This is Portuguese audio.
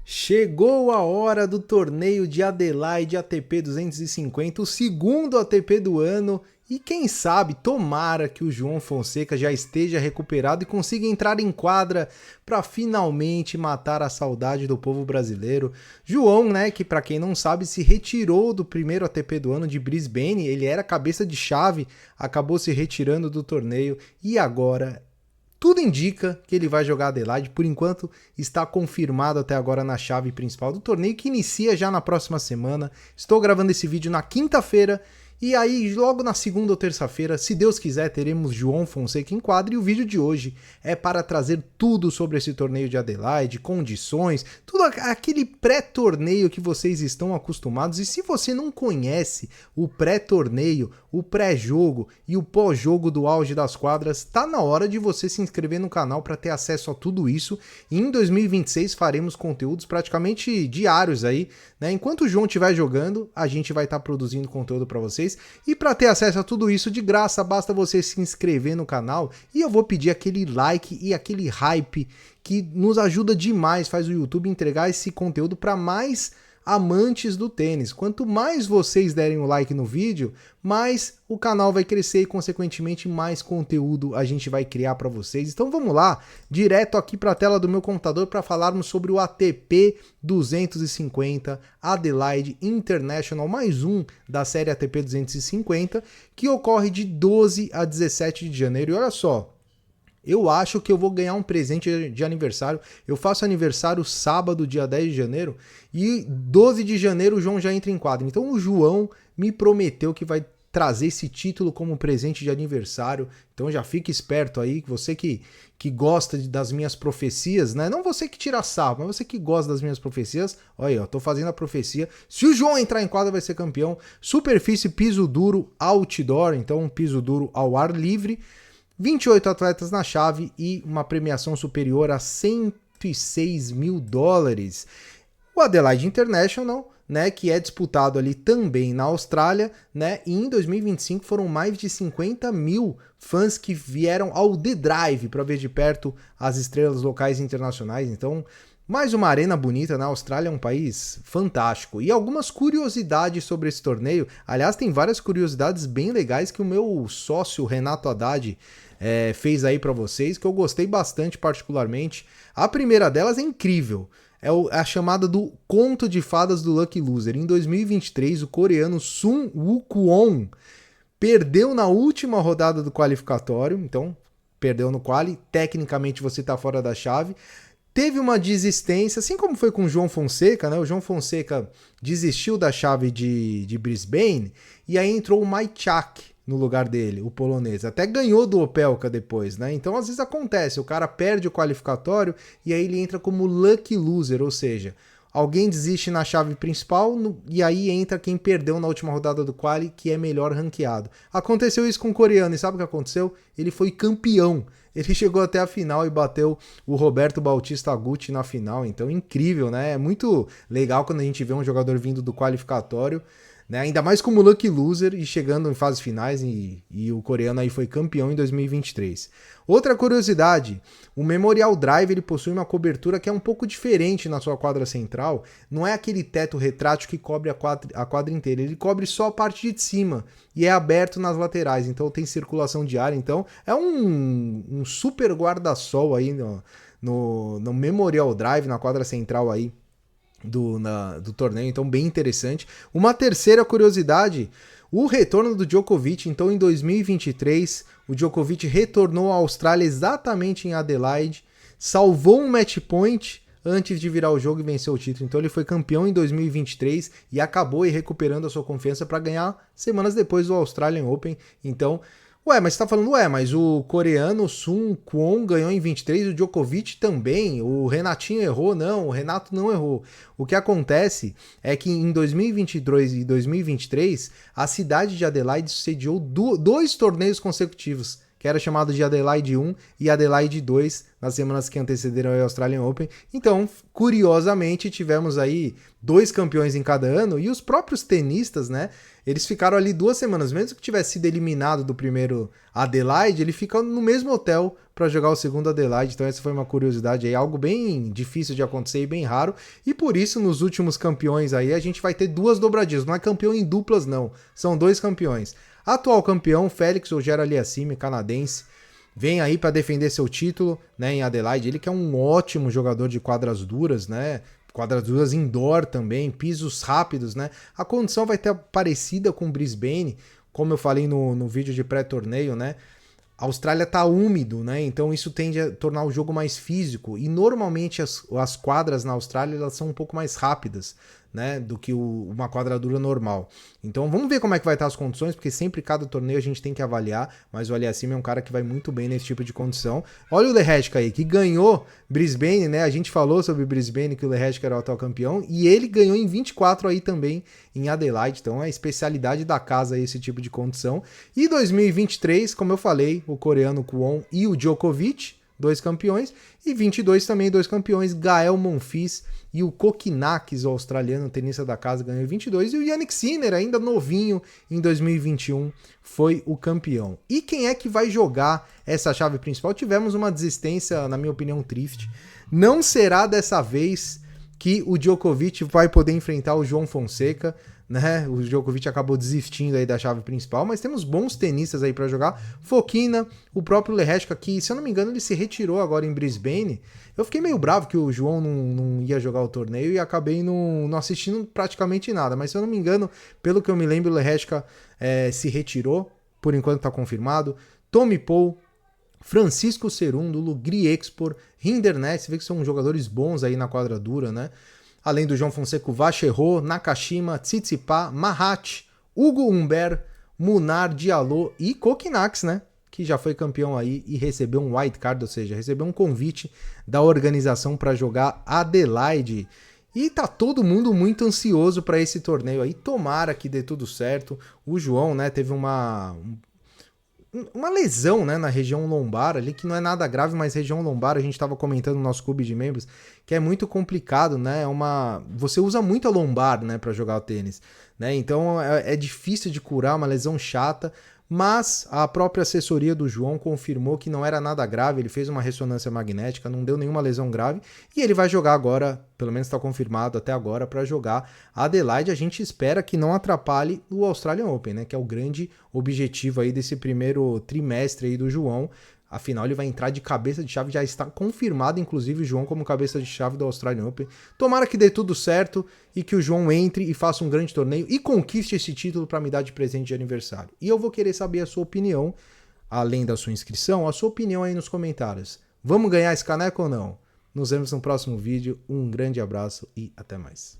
Chegou a hora do torneio de Adelaide ATP 250, o segundo ATP do ano, e quem sabe, tomara que o João Fonseca já esteja recuperado e consiga entrar em quadra para finalmente matar a saudade do povo brasileiro. João, né, que para quem não sabe, se retirou do primeiro ATP do ano de Brisbane, ele era cabeça de chave, acabou se retirando do torneio e agora tudo indica que ele vai jogar Adelaide, por enquanto está confirmado até agora na chave principal do torneio, que inicia já na próxima semana. Estou gravando esse vídeo na quinta-feira, e aí logo na segunda ou terça-feira, se Deus quiser, teremos João Fonseca em quadra, e o vídeo de hoje é para trazer tudo sobre esse torneio de Adelaide, condições, tudo aquele pré-torneio que vocês estão acostumados, e se você não conhece o pré-torneio, o pré-jogo e o pós-jogo do auge das quadras, tá na hora de você se inscrever no canal para ter acesso a tudo isso. E em 2026 faremos conteúdos praticamente diários aí, né? Enquanto o João estiver jogando, a gente vai estar produzindo conteúdo para vocês. E para ter acesso a tudo isso de graça, basta você se inscrever no canal e eu vou pedir aquele like e aquele hype que nos ajuda demais, faz o YouTube entregar esse conteúdo para mais amantes do tênis. Quanto mais vocês derem o like no vídeo, mais o canal vai crescer e, consequentemente, mais conteúdo a gente vai criar para vocês. Então vamos lá, direto aqui para a tela do meu computador para falarmos sobre o ATP 250 Adelaide International, mais um da série ATP 250, que ocorre de 12 a 17 de janeiro. E olha só, eu acho que eu vou ganhar um presente de aniversário. Eu faço aniversário sábado, dia 10 de janeiro, e 12 de janeiro o João já entra em quadra. Então o João me prometeu que vai trazer esse título como presente de aniversário. Então já fique esperto aí, você que gosta das minhas profecias, né? Não você que tira sarro, mas você que gosta das minhas profecias. Olha aí, ó, tô fazendo a profecia. Se o João entrar em quadra, vai ser campeão. Superfície piso duro outdoor, então um piso duro ao ar livre. 28 atletas na chave e uma premiação superior a $106 mil. O Adelaide International, né, que é disputado ali também na Austrália, né, e em 2025 foram mais de 50 mil fãs que vieram ao The Drive para ver de perto as estrelas locais e internacionais. Então, mais uma arena bonita. Na Austrália, é um país fantástico. E algumas curiosidades sobre esse torneio. Aliás, tem várias curiosidades bem legais que o meu sócio Renato Haddad fez aí para vocês, que eu gostei bastante particularmente. A primeira delas é incrível. É a chamada do conto de fadas do Lucky Loser. Em 2023, o coreano Sun Woo-kwon perdeu na última rodada do qualificatório. Então, perdeu no quali. Tecnicamente, você está fora da chave. Teve uma desistência, assim como foi com o João Fonseca, né? O João Fonseca desistiu da chave de Brisbane e aí entrou o Majchak no lugar dele, o polonês. Até ganhou do Opelka depois, né? Então, às vezes acontece, o cara perde o qualificatório e aí ele entra como lucky loser, ou seja, alguém desiste na chave principal e aí entra quem perdeu na última rodada do quali, que é melhor ranqueado. Aconteceu isso com o coreano e sabe o que aconteceu? Ele foi campeão. Ele chegou até a final e bateu o Roberto Bautista Agut na final. Então, incrível, né? É muito legal quando a gente vê um jogador vindo do qualificatório, né? Ainda mais como lucky loser e chegando em fases finais, e o coreano aí foi campeão em 2023. Outra curiosidade, o Memorial Drive ele possui uma cobertura que é um pouco diferente na sua quadra central. Não é aquele teto retrátil que cobre a quadra inteira, ele cobre só a parte de cima e é aberto nas laterais, então tem circulação de ar. Então é um super guarda-sol aí no Memorial Drive, na quadra central aí do torneio, então bem interessante. Uma terceira curiosidade, o retorno do Djokovic. Então em 2023 o Djokovic retornou à Austrália exatamente em Adelaide, salvou um match point antes de virar o jogo e vencer o título. Então ele foi campeão em 2023 e acabou aí recuperando a sua confiança para ganhar semanas depois do Australian Open. Então, mas você tá falando, mas o coreano Sun Kwon ganhou em 23, o Djokovic também, o Renatinho errou? Não, o Renato não errou. O que acontece é que em 2022 e 2023, a cidade de Adelaide sediou dois torneios consecutivos, que era chamado de Adelaide 1 e Adelaide 2, nas semanas que antecederam a Australian Open. Então, curiosamente, tivemos aí 2 campeões em cada ano, e os próprios tenistas, né, eles ficaram ali 2 semanas, mesmo que tivesse sido eliminado do primeiro Adelaide, ele fica no mesmo hotel para jogar o segundo Adelaide. Então essa foi uma curiosidade aí, algo bem difícil de acontecer e bem raro, e por isso nos últimos campeões aí a gente vai ter 2 dobradinhas, não é campeão em duplas não, são 2 campeões. Atual campeão, Félix Auger-Aliassime, canadense, vem aí para defender seu título, né, em Adelaide. Ele que é um ótimo jogador de quadras duras, né? Quadras duras indoor também, pisos rápidos, né? A condição vai ter parecida com Brisbane, como eu falei no vídeo de pré-torneio, né? A Austrália tá úmido, né? Então isso tende a tornar o jogo mais físico. E normalmente as quadras na Austrália elas são um pouco mais rápidas, né? Do que uma quadradura normal. Então vamos ver como é que vai estar as condições, porque sempre cada torneio a gente tem que avaliar. Mas o Aliassime é um cara que vai muito bem nesse tipo de condição. Olha o Lehecka aí, que ganhou Brisbane, né? A gente falou sobre Brisbane, que o Lehecka era o atual campeão. E ele ganhou em 24 aí também em Adelaide. Então é a especialidade da casa esse tipo de condição. E 2023, como eu falei, o coreano Kwon e o Djokovic, 2 campeões, e 22 também 2 campeões, Gael Monfils e o Kokkinakis, o australiano tenista da casa, ganhou 22, e o Jannik Sinner, ainda novinho, em 2021, foi o campeão. E quem é que vai jogar essa chave principal? Tivemos uma desistência, na minha opinião, triste. Não será dessa vez que o Djokovic vai poder enfrentar o João Fonseca, né? O Djokovic acabou desistindo aí da chave principal, mas temos bons tenistas aí para jogar. Fokina, o próprio Lehecka, que, se eu não me engano, ele se retirou agora em Brisbane. Eu fiquei meio bravo que o João não ia jogar o torneio e acabei não assistindo praticamente nada, mas se eu não me engano, pelo que eu me lembro, o Lehecka se retirou, por enquanto tá confirmado. Tommy Paul, Francisco Cerúndolo, Griexpor, Rinderknech, você vê que são jogadores bons aí na quadra dura, né? Além do João Fonseca, Vacherot, Nakashima, Tsitsipas, Mahat, Hugo Humbert, Munar, Diallo e Kokkinakis, né? Que já foi campeão aí e recebeu um white card, ou seja, recebeu um convite da organização para jogar Adelaide. E tá todo mundo muito ansioso para esse torneio aí. Tomara que dê tudo certo. O João, né, teve uma lesão, né, na região lombar ali, que não é nada grave, mas região lombar, a gente estava comentando no nosso clube de membros, que é muito complicado, né, você usa muito a lombar, né, para jogar o tênis, né, então é difícil de curar, uma lesão chata, mas a própria assessoria do João confirmou que não era nada grave, ele fez uma ressonância magnética, não deu nenhuma lesão grave, e ele vai jogar agora, pelo menos está confirmado até agora, para jogar a Adelaide. A gente espera que não atrapalhe o Australian Open, né, que é o grande objetivo aí desse primeiro trimestre aí do João. Afinal, ele vai entrar de cabeça de chave, já está confirmado, inclusive, o João como cabeça de chave do Australian Open. Tomara que dê tudo certo e que o João entre e faça um grande torneio e conquiste esse título para me dar de presente de aniversário. E eu vou querer saber a sua opinião, além da sua inscrição, a sua opinião aí nos comentários. Vamos ganhar esse caneco ou não? Nos vemos no próximo vídeo. Um grande abraço e até mais.